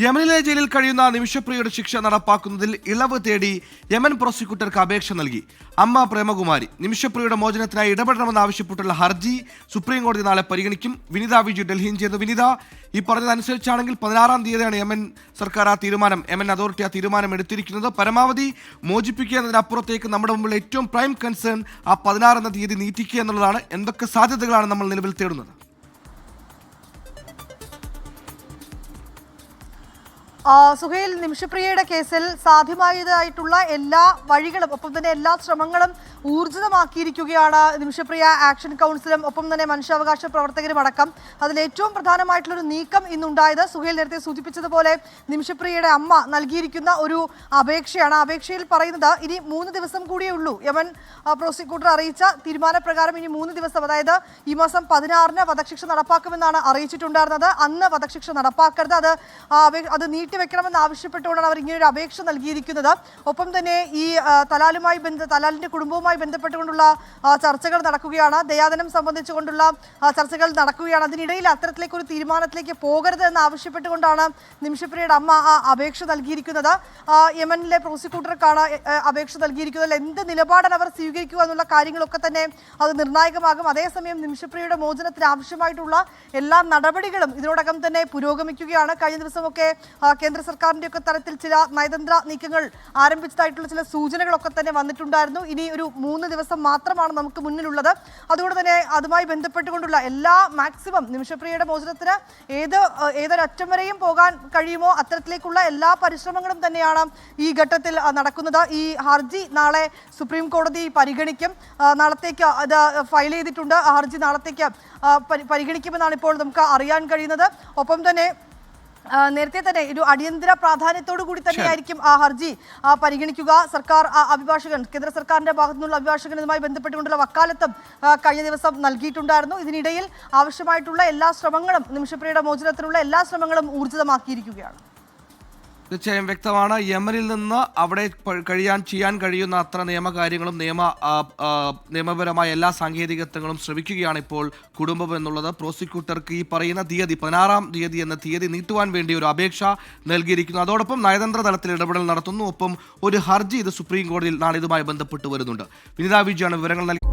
യമനിലെ ജയിലിൽ കഴിയുന്ന നിമിഷപ്രിയയുടെ ശിക്ഷ നടപ്പാക്കുന്നതിൽ ഇളവ് തേടി യമൻ പ്രോസിക്യൂട്ടർക്ക് അപേക്ഷ നൽകി അമ്മ പ്രേമകുമാരി. നിമിഷപ്രിയയുടെ മോചനത്തിനായി ഇടപെടണമെന്നാവശ്യപ്പെട്ടുള്ള ഹർജി സുപ്രീം കോടതി നാളെ പരിഗണിക്കും. വിനിത വിജു ഡൽഹിയിൽ ചേർന്നു. വിനിത, ഈ പറഞ്ഞതനുസരിച്ചാണെങ്കിൽ 16-ാം തീയതിയാണ് യമൻ സർക്കാർ യമൻ അതോറിറ്റി ആ തീരുമാനം എടുത്തിരിക്കുന്നത്. പരമാവധി മോചിപ്പിക്കുക എന്നതിനപ്പുറത്തേക്ക് നമ്മുടെ മുമ്പിൽ ഏറ്റവും പ്രൈം കൺസേൺ ആ 16 എന്ന തീയതി നീട്ടിക്കുക എന്നുള്ളതാണ്. എന്തൊക്കെ സാധ്യതകളാണ് നമ്മൾ നിലവിൽ തേടുന്നത്? സുഹൈൽ, നിമിഷപ്രിയയുടെ കേസിൽ സാധ്യമായതായിട്ടുള്ള എല്ലാ വഴികളും ഒപ്പം തന്നെ എല്ലാ ശ്രമങ്ങളും ഊർജിതമാക്കിയിരിക്കുകയാണ് നിമിഷപ്രിയ ആക്ഷൻ കൗൺസിലും ഒപ്പം തന്നെ മനുഷ്യാവകാശ പ്രവർത്തകരും അടക്കം. അതിൽ ഏറ്റവും പ്രധാനമായിട്ടുള്ളൊരു നീക്കം ഇന്നുണ്ടായത് സുഹൈൽ നേരത്തെ സൂചിപ്പിച്ചതുപോലെ നിമിഷപ്രിയയുടെ അമ്മ നൽകിയിരിക്കുന്ന ഒരു അപേക്ഷയാണ്. അപേക്ഷയിൽ പറയുന്നത് ഇനി 3 ദിവസം കൂടിയേ ഉള്ളൂ. യമൻ പ്രോസിക്യൂട്ടർ അറിയിച്ച തീരുമാനപ്രകാരം ഇനി 3 ദിവസം, അതായത് ഈ മാസം 16-ന് വധശിക്ഷ നടപ്പാക്കുമെന്നാണ് അറിയിച്ചിട്ടുണ്ടായിരുന്നത്. അന്ന് വധശിക്ഷ നടപ്പാക്കരുത്, അത് നീട്ടിവെക്കണമെന്ന് ആവശ്യപ്പെട്ടുകൊണ്ടാണ് അവർ ഇങ്ങനെ ഒരു അപേക്ഷ നൽകിയിരിക്കുന്നത്. ഒപ്പം തന്നെ ഈ തലാലിന്റെ കുടുംബവുമായി ബന്ധപ്പെട്ടുകൊണ്ടുള്ള ചർച്ചകൾ നടക്കുകയാണ്. ദയാദനം സംബന്ധിച്ചുകൊണ്ടുള്ള ചർച്ചകൾ നടക്കുകയാണ്. അതിനിടയിൽ അത്തരത്തിലേക്ക് ഒരു തീരുമാനത്തിലേക്ക് പോകരുത് എന്ന് ആവശ്യപ്പെട്ടുകൊണ്ടാണ് നിമിഷപ്രിയയുടെ അമ്മ ആ അപേക്ഷ നൽകിയിരിക്കുന്നത്. യമനിലെ പ്രോസിക്യൂട്ടർക്കാണ് അപേക്ഷ നൽകിയിരിക്കുന്നത്. എന്ത് നിലപാടാണ് അവർ സ്വീകരിക്കുക എന്നുള്ള കാര്യങ്ങളൊക്കെ തന്നെ അത് നിർണായകമാകും. അതേസമയം നിമിഷപ്രിയയുടെ മോചനത്തിന് ആവശ്യമായിട്ടുള്ള എല്ലാ നടപടികളും ഇതിനോടകം തന്നെ പുരോഗമിക്കുകയാണ്. കഴിഞ്ഞ ദിവസമൊക്കെ കേന്ദ്ര സർക്കാരിന്റെ ഒക്കെ തലത്തിൽ ചില നയതന്ത്ര നീക്കങ്ങൾ ആരംഭിച്ചതായിട്ടുള്ള ചില സൂചനകളൊക്കെ തന്നെ വന്നിട്ടുണ്ടായിരുന്നു. ഇനി ഒരു 3 ദിവസം മാത്രമാണ് നമുക്ക് മുന്നിലുള്ളത്. അതുകൊണ്ട് തന്നെ അതുമായി ബന്ധപ്പെട്ടുകൊണ്ടുള്ള എല്ലാ മാക്സിമം നിമിഷപ്രിയയുടെ മോചനത്തിന് ഏതൊരറ്റം വരെയും പോകാൻ കഴിയുമോ അത്തരത്തിലേക്കുള്ള എല്ലാ പരിശ്രമങ്ങളും തന്നെയാണ് ഈ ഘട്ടത്തിൽ നടക്കുന്നത്. ഈ ഹർജി നാളെ സുപ്രീം കോടതി പരിഗണിക്കും. നാളത്തേക്ക് അത് ഫയൽ ചെയ്തിട്ടുണ്ട്. ആ ഹർജി നാളത്തേക്ക് പരിഗണിക്കുമെന്നാണ് ഇപ്പോൾ നമുക്ക് അറിയാൻ കഴിയുന്നത്. ഒപ്പം തന്നെ നേരത്തെ തന്നെ ഒരു അടിയന്തര പ്രാധാന്യത്തോടു കൂടി തന്നെയായിരിക്കും ആ ഹർജി പരിഗണിക്കുക. സർക്കാർ അഭിഭാഷകൻ, കേന്ദ്ര സർക്കാരിന്റെ ഭാഗത്തു നിന്നുള്ള അഭിഭാഷകൻ ഇതുമായി ബന്ധപ്പെട്ടുകൊണ്ടുള്ള വക്കാലത്തും കഴിഞ്ഞ ദിവസം നൽകിയിട്ടുണ്ടായിരുന്നു. ഇതിനിടയിൽ ആവശ്യമായിട്ടുള്ള എല്ലാ ശ്രമങ്ങളും, നിമിഷപ്രിയയുടെ മോചനത്തിനുള്ള എല്ലാ ശ്രമങ്ങളും ഊർജിതമാക്കിയിരിക്കുകയാണ്. തീർച്ചയായും വ്യക്തമാണ്. യമനിൽ നിന്ന് അവിടെ ചെയ്യാൻ കഴിയുന്ന അത്ര നിയമകാര്യങ്ങളും നിയമപരമായ എല്ലാ സാങ്കേതികത്വങ്ങളും ശ്രമിക്കുകയാണ് ഇപ്പോൾ കുടുംബം എന്നുള്ളത്. പ്രോസിക്യൂട്ടർക്ക് ഈ പറയുന്ന തീയതി 16-ാം തീയതി എന്ന തീയതി നീട്ടുവാൻ വേണ്ടി ഒരു അപേക്ഷ നൽകിയിരിക്കുന്നു. അതോടൊപ്പം നയതന്ത്ര തലത്തിൽ ഇടപെടൽ നടത്തുന്നു. ഒപ്പം ഒരു ഹർജി ഇത് സുപ്രീം കോടതിയിൽ നാളെ ഇതുമായി ബന്ധപ്പെട്ട് വരുന്നുണ്ട്. വിനിത വിജയാണ് വിവരങ്ങൾ നൽകി.